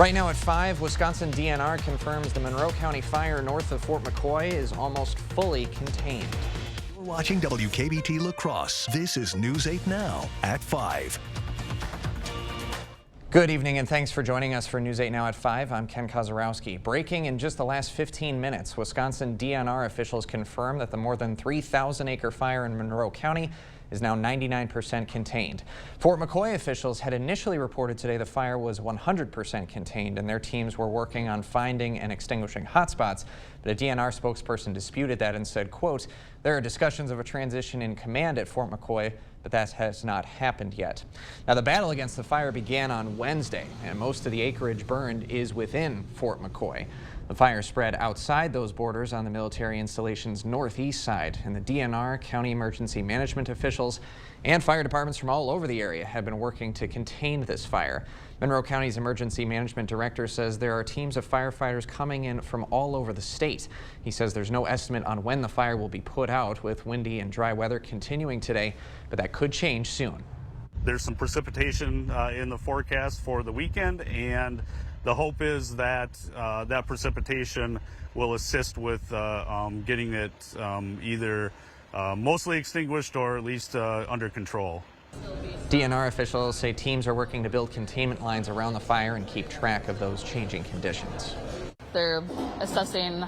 Right now at 5, Wisconsin DNR confirms the Monroe County fire north of Fort McCoy is almost fully contained. You're watching WKBT La Crosse. This is News 8 Now at 5. Good evening and thanks for joining us for News 8 Now at 5. I'm Ken Kozarowski. Breaking in just the last 15 minutes, Wisconsin DNR officials confirm that the more than 3,000-acre fire in Monroe County is now 99% contained. Fort McCoy officials had initially reported today the fire was 100% contained and their teams were working on finding and extinguishing hotspots, but a DNR spokesperson disputed that and said, quote, "There are discussions of a transition in command at Fort McCoy, but that has not happened yet." Now, the battle against the fire began on Wednesday, and most of the acreage burned is within Fort McCoy. The fire spread outside those borders on the military installation's northeast side, and the DNR, county emergency management officials, and fire departments from all over the area have been working to contain this fire. Monroe County's emergency management director says there are teams of firefighters coming in from all over the state. He says there's no estimate on when the fire will be put out, with windy and dry weather continuing today, but that could change soon. There's some precipitation in the forecast for the weekend, and the hope is that that precipitation will assist with getting it either mostly extinguished or at least under control. DNR officials say teams are working to build containment lines around the fire and keep track of those changing conditions. They're assessing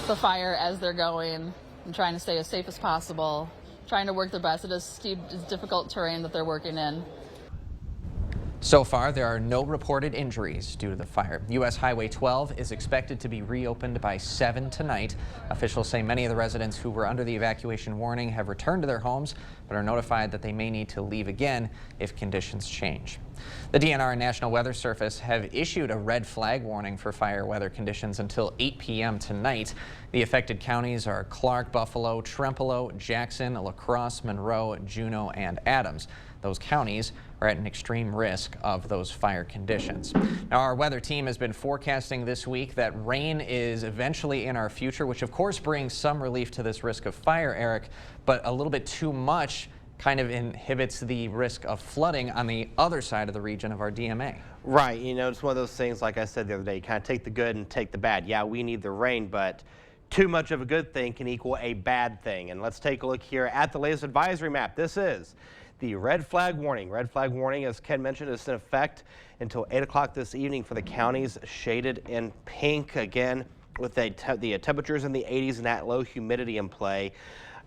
the fire as they're going and trying to stay as safe as possible, trying to work their best. It is steep, it's difficult terrain that they're working in. So far, there are no reported injuries due to the fire. U.S. Highway 12 is expected to be reopened by 7 tonight. Officials say many of the residents who were under the evacuation warning have returned to their homes, but are notified that they may need to leave again if conditions change. The DNR and National Weather Service have issued a red flag warning for fire weather conditions until 8 p.m. tonight. The affected counties are Clark, Buffalo, Trempealeau, Jackson, La Crosse, Monroe, Juneau, and Adams. Those counties are at an extreme risk of those fire conditions. Now, our weather team has been forecasting this week that rain is eventually in our future, which of course brings some relief to this risk of fire, Eric, but a little bit too much kind of inhibits the risk of flooding on the other side of the region of our DMA. Right, you know, it's one of those things, like I said the other day, you kind of take the good and take the bad. Yeah, we need the rain, but too much of a good thing can equal a bad thing. And let's take a look here at the latest advisory map. This is the red flag warning. Red flag warning, as Ken mentioned, is in effect until 8 o'clock this evening for the counties shaded in pink. Again, with the temperatures in the 80s and that low humidity in play.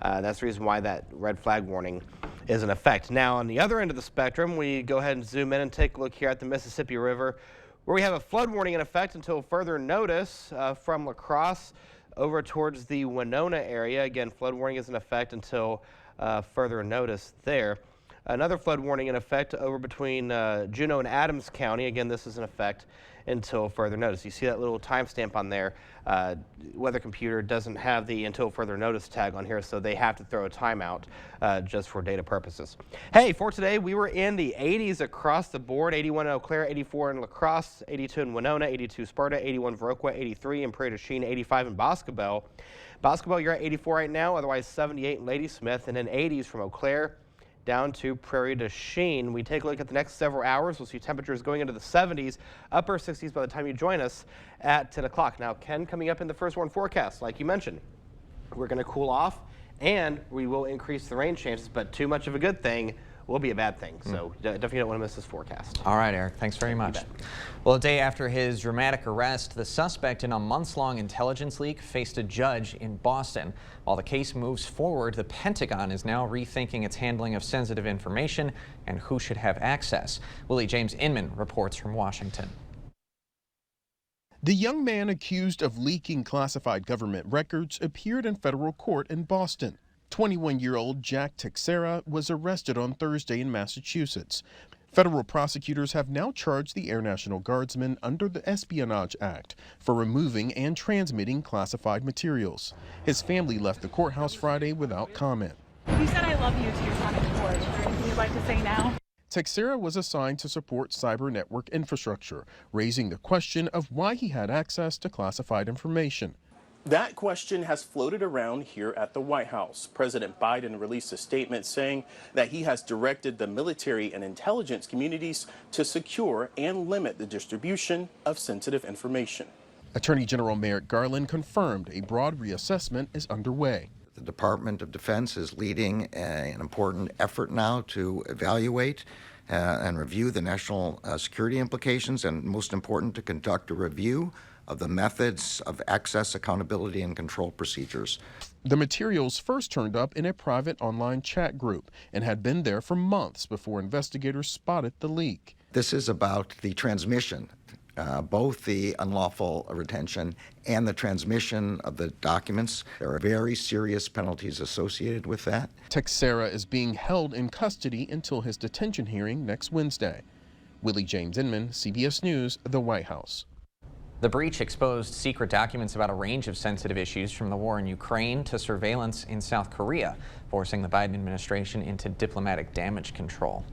That's the reason why that red flag warning is in effect. Now, on the other end of the spectrum, we go ahead and zoom in and take a look here at the Mississippi River, where we have a flood warning in effect until further notice from La Crosse over towards the Winona area. Again, flood warning is in effect until further notice there. Another flood warning in effect over between Juneau and Adams County. Again, this is in effect until further notice. You see that little timestamp on there. Weather computer doesn't have the until further notice tag on here, so they have to throw a timeout just for data purposes. Hey, for today, we were in the 80s across the board. 81 in Eau Claire, 84 in La Crosse, 82 in Winona, 82 Sparta, 81 Viroqua, 83 in Prairie du Chien, 85 in Boscobel. Boscobel, you're at 84 right now, otherwise 78 in Ladysmith, and then 80s from Eau Claire down to Prairie du Chien. We take a look at the next several hours. We'll see temperatures going into the 70s, upper 60s by the time you join us at 10 o'clock. Now, Ken, coming up in the first warn forecast, like you mentioned, we're going to cool off and we will increase the rain chances, but too much of a good thing will be a bad thing. So definitely don't want to miss this forecast. All right, Eric, thanks very much. Well, a day after his dramatic arrest, the suspect in a months-long intelligence leak faced a judge in Boston. While the case moves forward, the Pentagon is now rethinking its handling of sensitive information and who should have access. Willie James Inman reports from Washington. The young man accused of leaking classified government records appeared in federal court in Boston. 21-year-old Jack Teixeira was arrested on Thursday in Massachusetts. Federal prosecutors have now charged the Air National Guardsman under the Espionage Act for removing and transmitting classified materials. His family left the courthouse Friday without comment. You said "I love you" to your son in court. Is there anything you'd like to say now? Teixeira was assigned to support cyber network infrastructure, raising the question of why he had access to classified information. That question has floated around here at the White House. President Biden released a statement saying that he has directed the military and intelligence communities to secure and limit the distribution of sensitive information. Attorney General Merrick Garland confirmed a broad reassessment is underway. The Department of Defense is leading an important effort now to evaluate and review the national security implications, and most important, to conduct a review of the methods of access, accountability, and control procedures. The materials first turned up in a private online chat group and had been there for months before investigators spotted the leak. This is about the transmission, both the unlawful retention and the transmission of the documents. There are very serious penalties associated with that. Teixeira is being held in custody until his detention hearing next Wednesday. Willie James Inman, CBS News, the White House. The breach exposed secret documents about a range of sensitive issues, from the war in Ukraine to surveillance in South Korea, forcing the Biden administration into diplomatic damage control.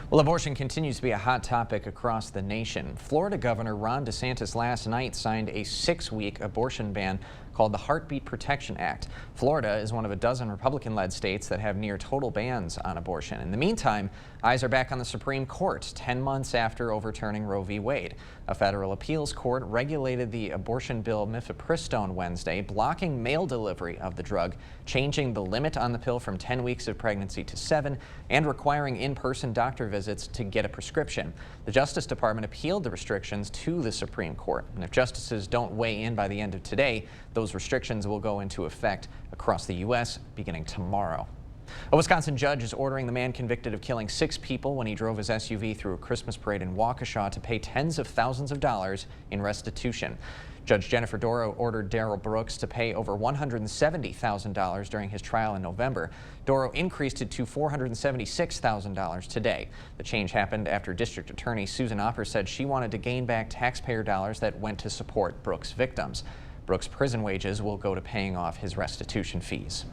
Well, abortion continues to be a hot topic across the nation. Florida Governor Ron DeSantis last night signed a 6-week abortion ban called the Heartbeat Protection Act. Florida is one of a dozen Republican-led states that have near total bans on abortion. In the meantime, eyes are back on the Supreme Court 10 months after overturning Roe v. Wade. A federal appeals court regulated the abortion bill mifepristone Wednesday, blocking mail delivery of the drug, changing the limit on the pill from 10 weeks of pregnancy to 7, and requiring in-person doctor visits to get a prescription. The Justice Department appealed the restrictions to the Supreme Court, and if justices don't weigh in by the end of today, those restrictions will go into effect across the U.S. beginning tomorrow. A Wisconsin judge is ordering the man convicted of killing 6 people when he drove his SUV through a Christmas parade in Waukesha to pay tens of thousands of dollars in restitution. Judge Jennifer Doro ordered Darrell Brooks to pay over $170,000 during his trial in November. Doro increased it to $476,000 today. The change happened after District Attorney Susan Opper said she wanted to gain back taxpayer dollars that went to support Brooks' victims. Brooks' prison wages will go to paying off his restitution fees.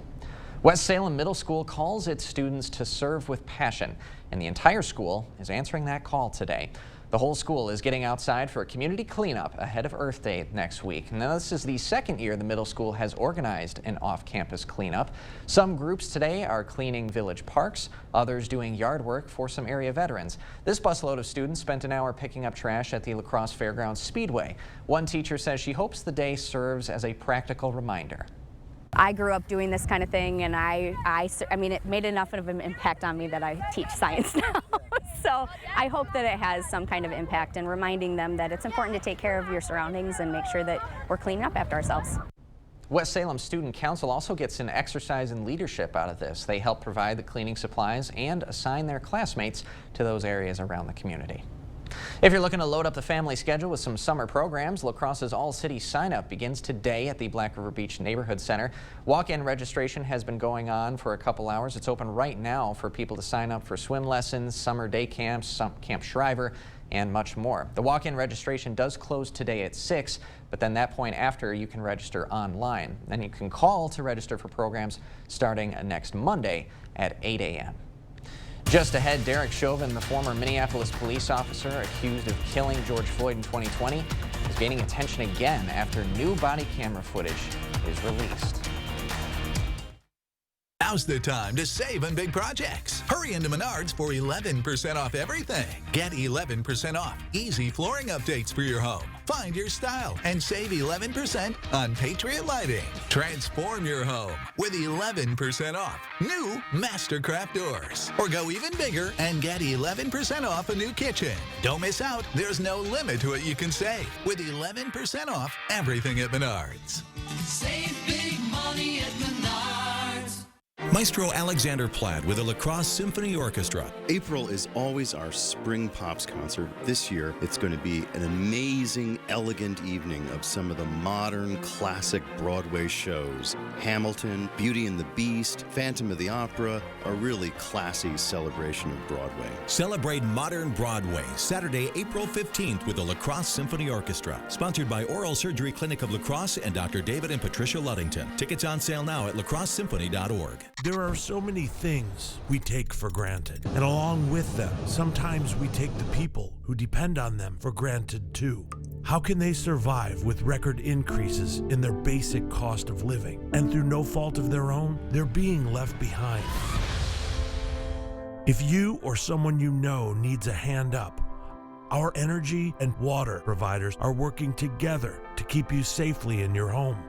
West Salem Middle School calls its students to serve with passion, and the entire school is answering that call today. The whole school is getting outside for a community cleanup ahead of Earth Day next week. Now, this is the second year the middle school has organized an off-campus cleanup. Some groups today are cleaning village parks, others doing yard work for some area veterans. This busload of students spent an hour picking up trash at the La Crosse Fairgrounds Speedway. One teacher says she hopes the day serves as a practical reminder. I grew up doing this kind of thing, and I mean, it made enough of an impact on me that I teach science now. So I hope that it has some kind of impact in reminding them that it's important to take care of your surroundings and make sure that we're cleaning up after ourselves. West Salem Student Council also gets an exercise in leadership out of this. They help provide the cleaning supplies and assign their classmates to those areas around the community. If you're looking to load up the family schedule with some summer programs, La Crosse's All-City sign-up begins today at the Black River Beach Neighborhood Center. Walk-in registration has been going on for a couple hours. It's open right now for people to sign up for swim lessons, summer day camps, Camp Shriver, and much more. The walk-in registration does close today at 6, but then that point after you can register online. Then you can call to register for programs starting next Monday at 8 a.m. Just ahead, Derek Chauvin, the former Minneapolis police officer accused of killing George Floyd in 2020, is gaining attention again after new body camera footage is released. Now's the time to save on big projects. Hurry into Menards for 11% off everything. Get 11% off easy flooring updates for your home. Find your style and save 11% on Patriot Lighting. Transform your home with 11% off new Mastercraft doors. Or go even bigger and get 11% off a new kitchen. Don't miss out. There's no limit to what you can save with 11% off everything at Menards. Save big money at Menards. Maestro Alexander Platt with the La Crosse Symphony Orchestra. April is always our Spring Pops concert. This year, it's going to be an amazing, elegant evening of some of the modern, classic Broadway shows. Hamilton, Beauty and the Beast, Phantom of the Opera, a really classy celebration of Broadway. Celebrate modern Broadway, Saturday, April 15th with the La Crosse Symphony Orchestra. Sponsored by Oral Surgery Clinic of La Crosse and Dr. David and Patricia Luddington. Tickets on sale now at lacrossesymphony.org. There are so many things we take for granted, and along with them, sometimes we take the people who depend on them for granted too. How can they survive with record increases in their basic cost of living? And through no fault of their own, they're being left behind. If you or someone you know needs a hand up, our energy and water providers are working together to keep you safely in your home.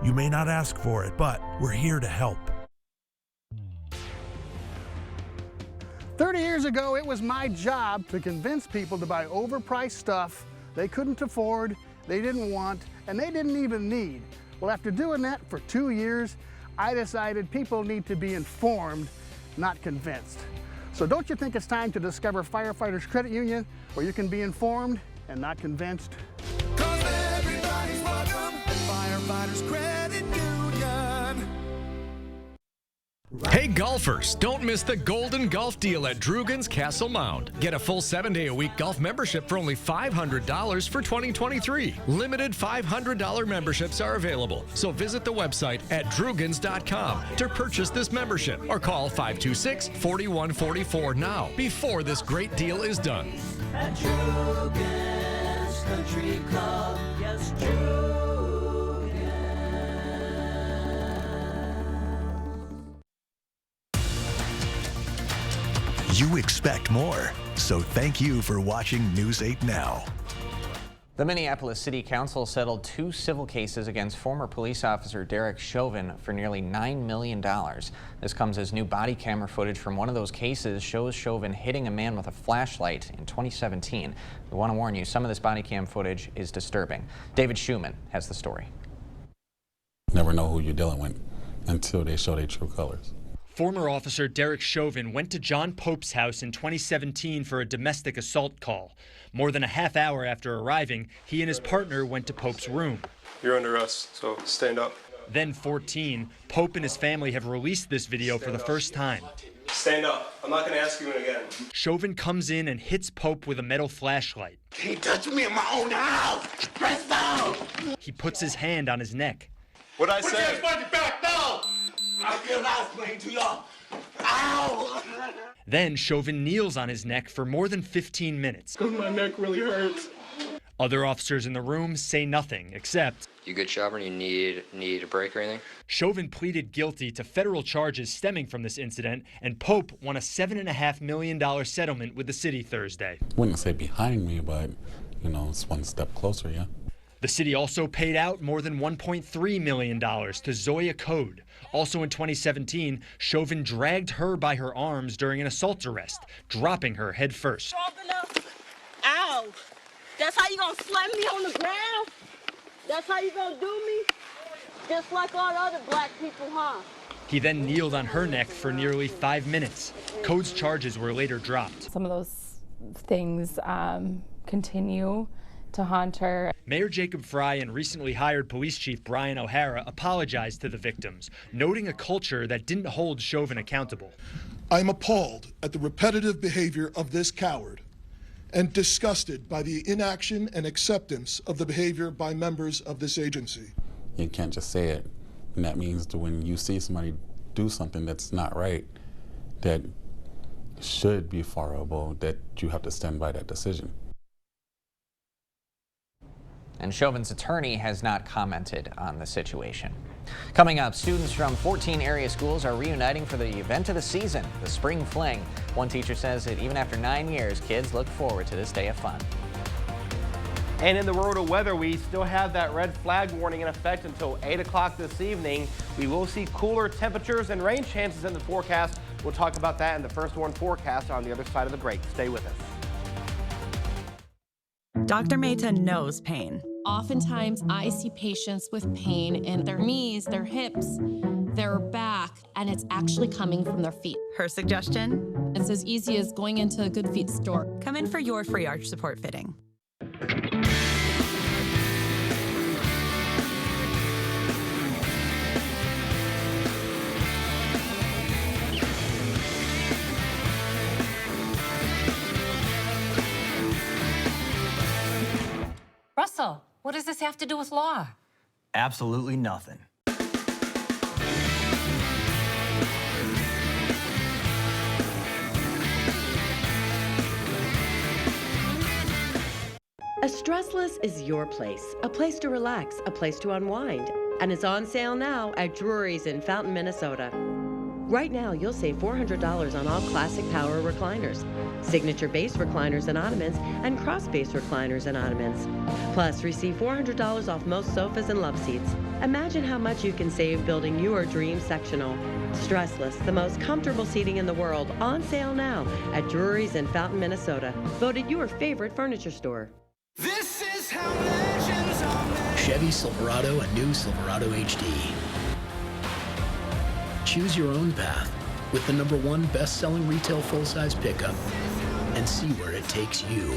You may not ask for it, but we're here to help. 30 years ago, it was my job to convince people to buy overpriced stuff they couldn't afford, they didn't want, and they didn't even need. Well, after doing that for 2 years, I decided people need to be informed, not convinced. So don't you think it's time to discover Firefighters Credit Union, where you can be informed and not convinced? 'Cause everybody's welcome at Firefighters Credit Union. Hey golfers, don't miss the Golden Golf Deal at Drugan's Castle Mound. Get a full 7-day-a-week golf membership for only $500 for 2023. Limited $500 memberships are available, so visit the website at drugans.com to purchase this membership or call 526-4144 now before this great deal is done. At Drugan's Country Club, yes, Drugan's. You expect more, so thank you for watching News 8 Now. The Minneapolis City Council settled 2 civil cases against former police officer Derek Chauvin for nearly $9 million. This comes as new body camera footage from one of those cases shows Chauvin hitting a man with a flashlight in 2017. We want to warn you, some of this body cam footage is disturbing. David Schumann has the story. Never know who you're dealing with until they show their true colors. Former officer Derek Chauvin went to John Pope's house in 2017 for a domestic assault call. More than a half hour after arriving, he and his partner went to Pope's room. You're under arrest, so stand up. Then 14, Pope and his family have released this video for the first time. Stand up. I'm not going to ask you again. Chauvin comes in and hits Pope with a metal flashlight. He touched me in my own house. Press down. He puts his hand on his neck. What'd I say? Back down. I cannot explain to y'all. Ow! Then Chauvin kneels on his neck for more than 15 minutes. My neck really hurts. Other officers in the room say nothing, except... You good, Chauvin? You need a break or anything? Chauvin pleaded guilty to federal charges stemming from this incident, and Pope won a $7.5 million settlement with the city Thursday. Wouldn't say behind me, but, you know, it's one step closer, yeah? The city also paid out more than $1.3 million to Zoya Code. Also in 2017, Chauvin dragged her by her arms during an assault arrest, dropping her head first. Ow! That's how you gonna slam me on the ground? That's how you gonna do me? Just like all the other black people, huh? He then kneeled on her neck for nearly 5 minutes. Code's charges were later dropped. Some of those things continue to haunt her. Mayor Jacob Fry and recently hired Police Chief Brian O'Hara apologized to the victims, noting a culture that didn't hold Chauvin accountable. I'm appalled at the repetitive behavior of this coward and disgusted by the inaction and acceptance of the behavior by members of this agency. You can't just say it. And that means that when you see somebody do something that's not right, that should be fireable, that you have to stand by that decision. And Chauvin's attorney has not commented on the situation. Coming up, students from 14 area schools are reuniting for the event of the season, the Spring Fling. One teacher says that even after 9 years, kids look forward to this day of fun. And in the world of weather, we still have that red flag warning in effect until 8 o'clock this evening. We will see cooler temperatures and rain chances in the forecast. We'll talk about that in the First Warn forecast on the other side of the break. Stay with us. Dr. Mehta knows pain. Oftentimes, I see patients with pain in their knees, their hips, their back, and it's actually coming from their feet. Her suggestion? It's as easy as going into a Good Feet store. Come in for your free arch support fitting. Russell, what does this have to do with law? Absolutely nothing. A Stressless is your place, a place to relax, a place to unwind, and it's on sale now at Drury's in Fountain, Minnesota. Right now, you'll save $400 on all classic power recliners, signature base recliners and ottomans, and cross base recliners and ottomans. Plus, receive $400 off most sofas and love seats. Imagine how much you can save building your dream sectional. Stressless, the most comfortable seating in the world, on sale now at Drury's in Fountain, Minnesota. Voted your favorite furniture store. This is how legends are made. Chevy Silverado and new Silverado HD. Choose your own path with the #1 best-selling retail full-size pickup and see where it takes you.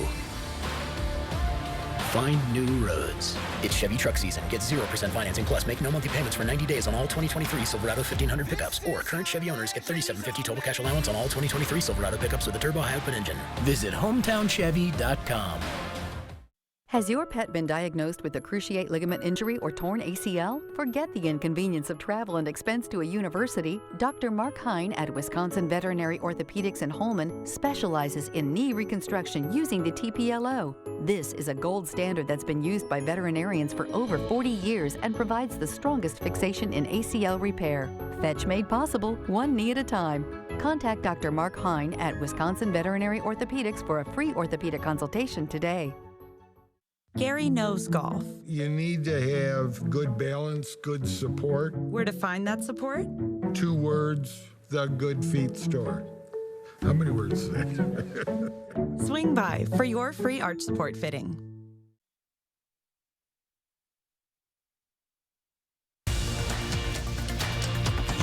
Find new roads. It's Chevy truck season. Get 0% financing plus make no monthly payments for 90 days on all 2023 Silverado 1500 pickups. Or current Chevy owners get $3,750 total cash allowance on all 2023 Silverado pickups with a turbo high-output engine. Visit HometownChevy.com. Has your pet been diagnosed with a cruciate ligament injury or torn ACL? Forget the inconvenience of travel and expense to a university. Dr. Mark Hine at Wisconsin Veterinary Orthopedics in Holmen specializes in knee reconstruction using the TPLO. This is a gold standard that's been used by veterinarians for over 40 years and provides the strongest fixation in ACL repair. Fetch made possible, one knee at a time. Contact Dr. Mark Hine at Wisconsin Veterinary Orthopedics for a free orthopedic consultation today. Gary knows golf. You need to have good balance, good support. Where to find that support? 2 words, the Good Feet Store. How many words is that? Swing by for your free arch support fitting.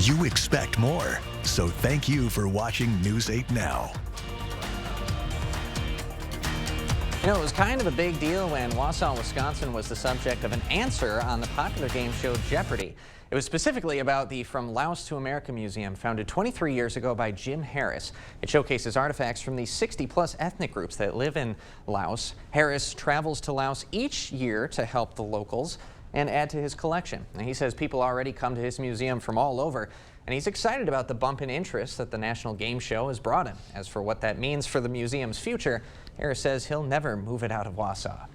You expect more, so thank you for watching News 8 Now. You know, it was kind of a big deal when Wausau, Wisconsin was the subject of an answer on the popular game show Jeopardy! It was specifically about the From Laos to America Museum, founded 23 years ago by Jim Harris. It showcases artifacts from the 60-plus ethnic groups that live in Laos. Harris travels to Laos each year to help the locals and add to his collection. And he says people already come to his museum from all over, and he's excited about the bump in interest that the National Game Show has brought him. As for what that means for the museum's future, Harris says he'll never move it out of Wausau.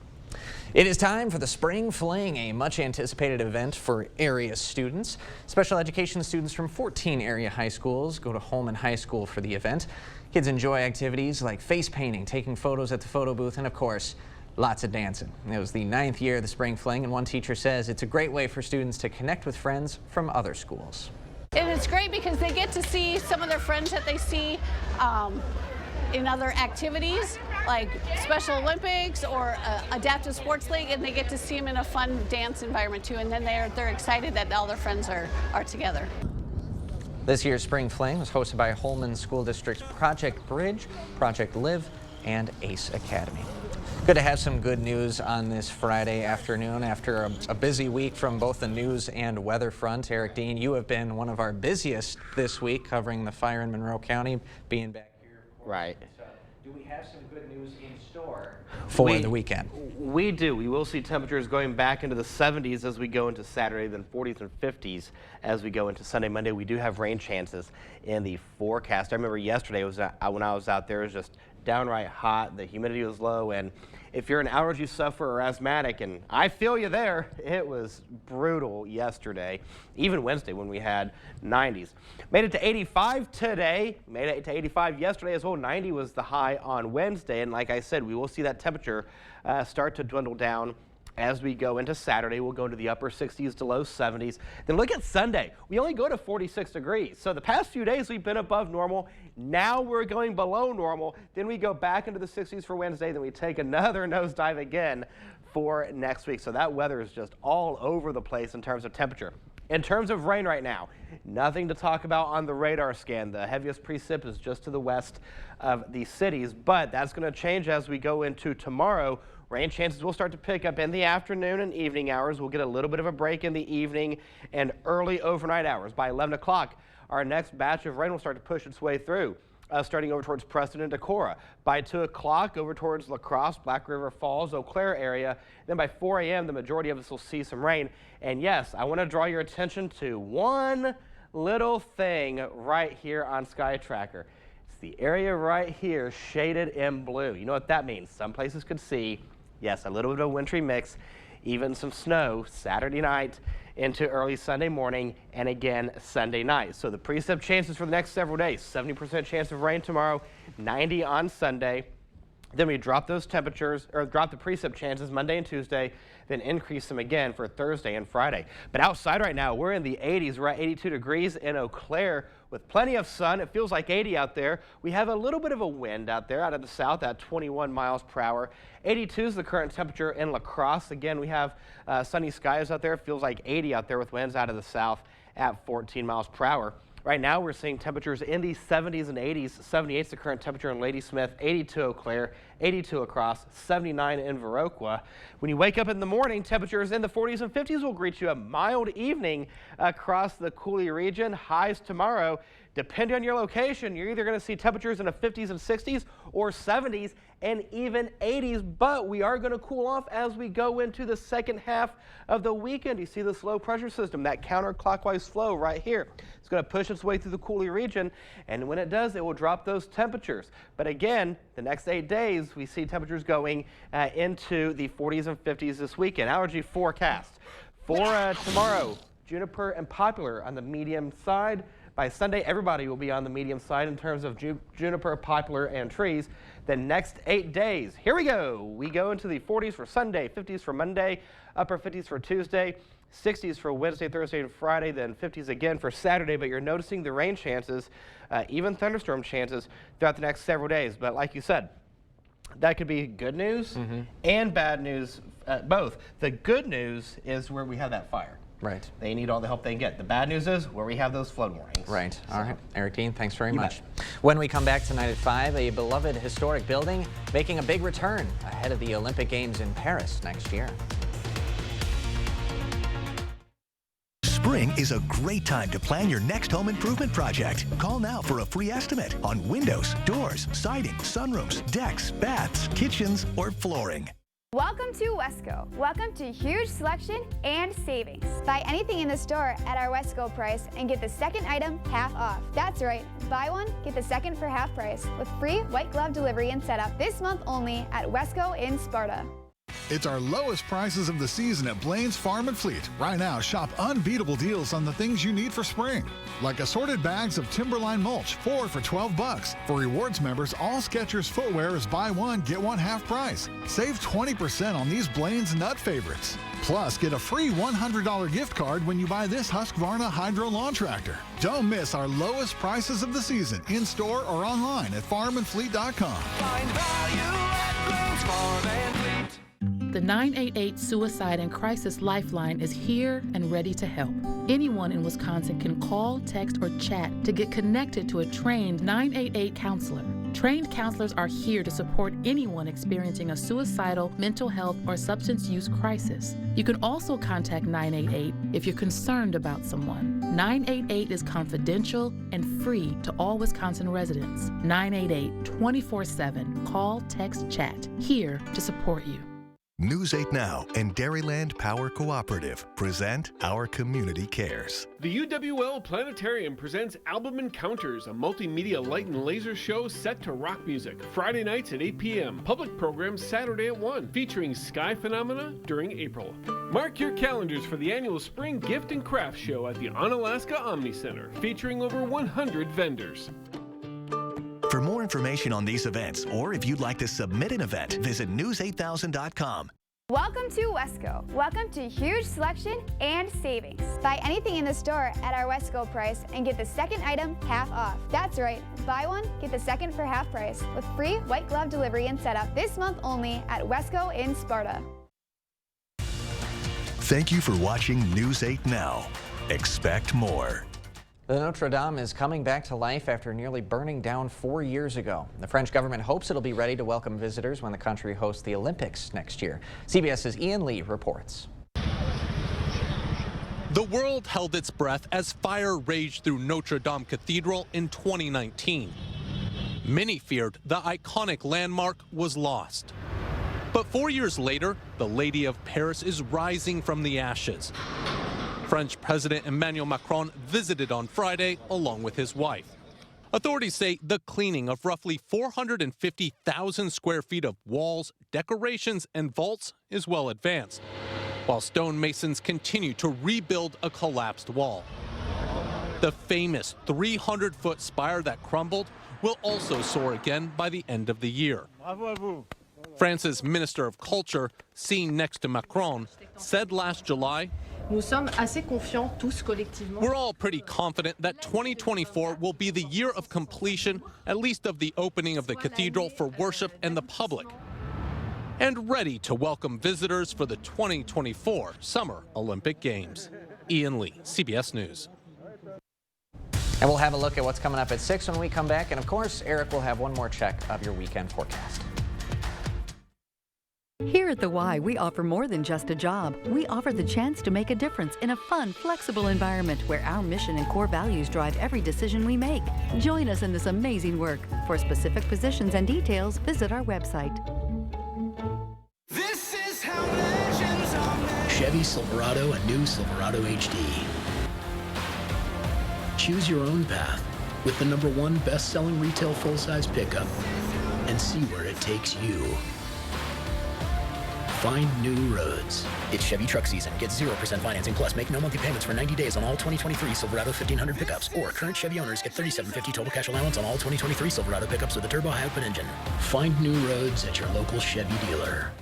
It is time for the Spring Fling, a much anticipated event for area students. Special education students from 14 area high schools go to Holmen High School for the event. Kids enjoy activities like face painting, taking photos at the photo booth, and of course, lots of dancing. It was the 9th year of the Spring Fling, and one teacher says it's a great way for students to connect with friends from other schools. And it's great because they get to see some of their friends that they see in other activities like Special Olympics or Adaptive Sports League, and they get to see them in a fun dance environment too, and then they're excited that all their friends are together. This year's Spring Fling was hosted by Holmen School District's Project Bridge, Project Live, and ACE Academy. Good to have some good news on this Friday afternoon after a busy week from both the news and weather front. Eric Dean, you have been one of our busiest this week covering the fire in Monroe County, being back here. Right. Do we have some good news in store for the weekend? We do. We will see temperatures going back into the 70s as we go into Saturday, then 40s and 50s as we go into Sunday, Monday. We do have rain chances in the forecast. I remember yesterday when I was out there, it was just downright hot. The humidity was low, and if you're an allergy sufferer or asthmatic, and I feel you there, it was brutal yesterday, even Wednesday when we had 90s. Made it to 85 today, made it to 85 yesterday as well. 90 was the high on Wednesday, and like I said, we will see that temperature start to dwindle down as we go into Saturday. We'll go to the upper 60s to low 70s. Then look at Sunday. We only go to 46 degrees. So the past few days we've been above normal. Now we're going below normal. Then we go back into the 60s for Wednesday. Then we take another nosedive again for next week. So that weather is just all over the place in terms of temperature. In terms of rain right now, nothing to talk about on the radar scan. The heaviest precip is just to the west of the cities, but that's going to change as we go into tomorrow. Rain chances will start to pick up in the afternoon and evening hours. We'll get a little bit of a break in the evening and early overnight hours. By 11 o'clock, our next batch of rain will start to push its way through, starting over towards Preston and Decorah. By 2 o'clock, over towards La Crosse, Black River Falls, Eau Claire area. Then by 4 a.m., the majority of us will see some rain. And yes, I want to draw your attention to one little thing right here on Sky Tracker. It's the area right here shaded in blue. You know what that means? Some places could see Yes, a little bit of a wintry mix, even some snow Saturday night into early Sunday morning and again Sunday night. So the precip chances for the next several days, 70% chance of rain tomorrow, 90 on Sunday. Then we drop those temperatures, or drop the precip chances Monday and Tuesday, then increase them again for Thursday and Friday. But outside right now, we're in the 80s. We're at 82 degrees in Eau Claire with plenty of sun. It feels like 80 out there. We have a little bit of a wind out there out of the south at 21 miles per hour. 82 is the current temperature in La Crosse. Again, we have sunny skies out there. It feels like 80 out there with winds out of the south at 14 miles per hour. Right now, we're seeing temperatures in the 70s and 80s. 78 is the current temperature in Ladysmith, 82 Eau Claire, 82 La Crosse, 79 in Viroqua. When you wake up in the morning, temperatures in the 40s and 50s will greet you. A mild evening across the Coulee region. Highs tomorrow. Depending on your location, you're either going to see temperatures in the 50s and 60s or 70s and even 80s, but we are going to cool off as we go into the second half of the weekend. You see this low pressure system, that counterclockwise flow right here. It's going to push its way through the Coulee region, and when it does, it will drop those temperatures. But again, the next 8 days, we see temperatures going into the 40s and 50s this weekend. Allergy forecast for tomorrow, juniper and poplar on the medium side. By Sunday, everybody will be on the medium side in terms of juniper, poplar, and trees. The next 8 days, here we go. We go into the 40s for Sunday, 50s for Monday, upper 50s for Tuesday, 60s for Wednesday, Thursday, and Friday, then 50s again for Saturday. But you're noticing the rain chances, even thunderstorm chances throughout the next several days. But like you said, that could be good news and bad news, both. The good news is where we have that fire. Right. They need all the help they can get. The bad news is where we have those flood warnings. Right. All right. Eric Dean, thanks very much. When we come back tonight at 5, a beloved historic building making a big return ahead of the Olympic Games in Paris next year. Spring is a great time to plan your next home improvement project. Call now for a free estimate on windows, doors, siding, sunrooms, decks, baths, kitchens, or flooring. Welcome to Wesco. Welcome to huge selection and savings. Buy anything in the store at our Wesco price and get the second item half off. That's right, buy one, get the second for half price with free white glove delivery and setup this month only at Wesco in Sparta. It's our lowest prices of the season at Blaine's Farm and Fleet. Right now, shop unbeatable deals on the things you need for spring. Like assorted bags of Timberline mulch, 4 for $12. For rewards members, all Skechers footwear is buy one, get one half price. Save 20% on these Blaine's nut favorites. Plus, get a free $100 gift card when you buy this Husqvarna Hydro Lawn Tractor. Don't miss our lowest prices of the season in-store or online at farmandfleet.com. Find value at Blaine's Farm and Fleet. The 988 Suicide and Crisis Lifeline is here and ready to help. Anyone in Wisconsin can call, text, or chat to get connected to a trained 988 counselor. Trained counselors are here to support anyone experiencing a suicidal, mental health, or substance use crisis. You can also contact 988 if you're concerned about someone. 988 is confidential and free to all Wisconsin residents. 988 24/7. Call, text, chat. Here to support you. News 8 Now and Dairyland Power Cooperative present Our Community Cares. The UWL Planetarium presents Album Encounters, a multimedia light and laser show set to rock music. Friday nights at 8 p.m. Public programs Saturday at 1, featuring sky phenomena during April. Mark your calendars for the annual Spring Gift and Craft Show at the Onalaska Omni Center, featuring over 100 vendors. For more information on these events, or if you'd like to submit an event, visit news8000.com. Welcome to Wesco. Welcome to huge selection and savings. Buy anything in the store at our Wesco price and get the second item half off. That's right, buy one, get the second for half price with free white glove delivery and setup this month only at Wesco in Sparta. Thank you for watching News 8 Now. Expect more. The Notre Dame is coming back to life after nearly burning down 4 years ago. The French government hopes it'll be ready to welcome visitors when the country hosts the Olympics next year. CBS's Ian Lee reports. The world held its breath as fire raged through Notre Dame Cathedral in 2019. Many feared the iconic landmark was lost. But 4 years later, the Lady of Paris is rising from the ashes. French President Emmanuel Macron visited on Friday along with his wife. Authorities say the cleaning of roughly 450,000 square feet of walls, decorations, and vaults is well advanced, while stonemasons continue to rebuild a collapsed wall. The famous 300-foot spire that crumbled will also soar again by the end of the year. France's Minister of Culture, seen next to Macron, said last July, Nous sommes assez confiants tous collectivement. "We're all pretty confident that 2024 will be the year of completion, at least of the opening of the cathedral for worship and the public, and ready to welcome visitors for the 2024 Summer Olympic Games." Ian Lee, CBS News. And we'll have a look at what's coming up at 6 when we come back. And of course, Eric will have one more check of your weekend forecast. Here at the Y, we offer more than just a job. We offer the chance to make a difference in a fun, flexible environment where our mission and core values drive every decision we make. Join us in this amazing work. For specific positions and details, visit our website. This is how legends are made. Chevy Silverado and new Silverado HD. Choose your own path with the #1 best-selling retail full-size pickup and see where it takes you. Find new roads. It's Chevy truck season. Get 0% financing plus make no monthly payments for 90 days on all 2023 Silverado 1500 pickups. Or current Chevy owners get $37.50 total cash allowance on all 2023 Silverado pickups with a turbo high-output engine. Find new roads at your local Chevy dealer.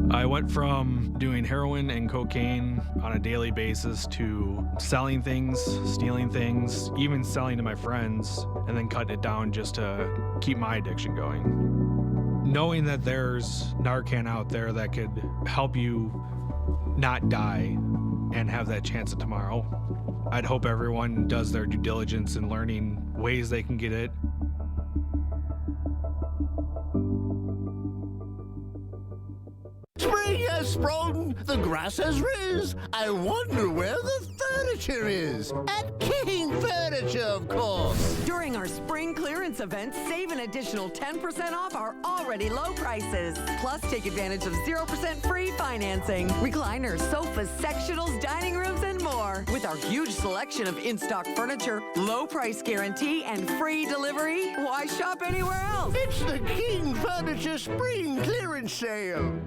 I went from doing heroin and cocaine on a daily basis to selling things, stealing things, even selling to my friends, and then cutting it down just to keep my addiction going. Knowing that there's Narcan out there that could help you not die and have that chance at tomorrow, I'd hope everyone does their due diligence in learning ways they can get it. Spring has sprung, the grass has riz. I wonder where the furniture is. At King Furniture, of course. During our spring clearance event, save an additional 10% off our already low prices. Plus, take advantage of 0% free financing, recliners, sofas, sectionals, dining rooms, and more. With our huge selection of in-stock furniture, low price guarantee, and free delivery, why shop anywhere else? It's the King Furniture Spring Clearance Sale.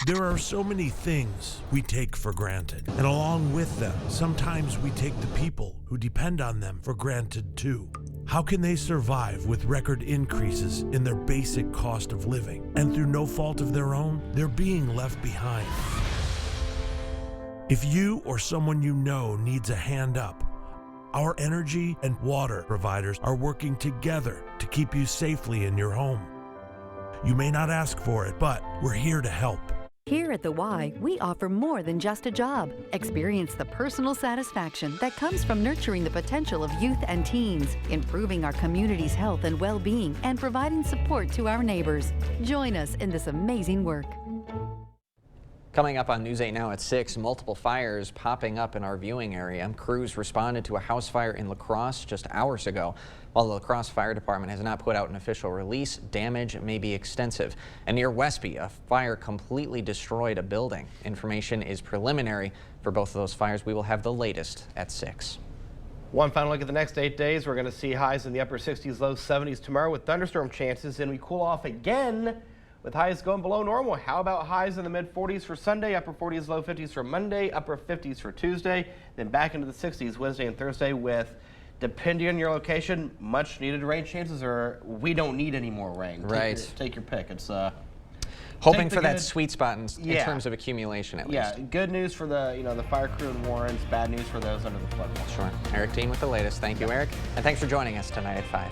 There are so many things we take for granted, and along with them, sometimes we take the people who depend on them for granted too. How can they survive with record increases in their basic cost of living, and through no fault of their own, they're being left behind? If you or someone you know needs a hand up, our energy and water providers are working together to keep you safely in your home. You may not ask for it, but we're here to help. Here at the Y, we offer more than just a job. Experience the personal satisfaction that comes from nurturing the potential of youth and teens, improving our community's health and well-being, and providing support to our neighbors. Join us in this amazing work. Coming up on News 8 Now at 6, multiple fires popping up in our viewing area. Crews responded to a house fire in La Crosse just hours ago. While the La Crosse Fire Department has not put out an official release, damage may be extensive. And near Westby, a fire completely destroyed a building. Information is preliminary for both of those fires. We will have the latest at 6. One final look at the next 8 days. We're going to see highs in the upper 60s, low 70s tomorrow with thunderstorm chances, and we cool off again with highs going below normal. How about highs in the mid 40s for Sunday, upper 40s, low 50s for Monday, upper 50s for Tuesday, then back into the 60s Wednesday and Thursday with, depending on your location, much needed rain chances, or we don't need any more rain. Right. Take your pick. It's hoping for that sweet spot in terms of accumulation at least. Yeah, good news for the the fire crew in Warrens, bad news for those under the flood wall. Sure. Eric Dean with the latest. Thank you, Eric. And thanks for joining us tonight at 5.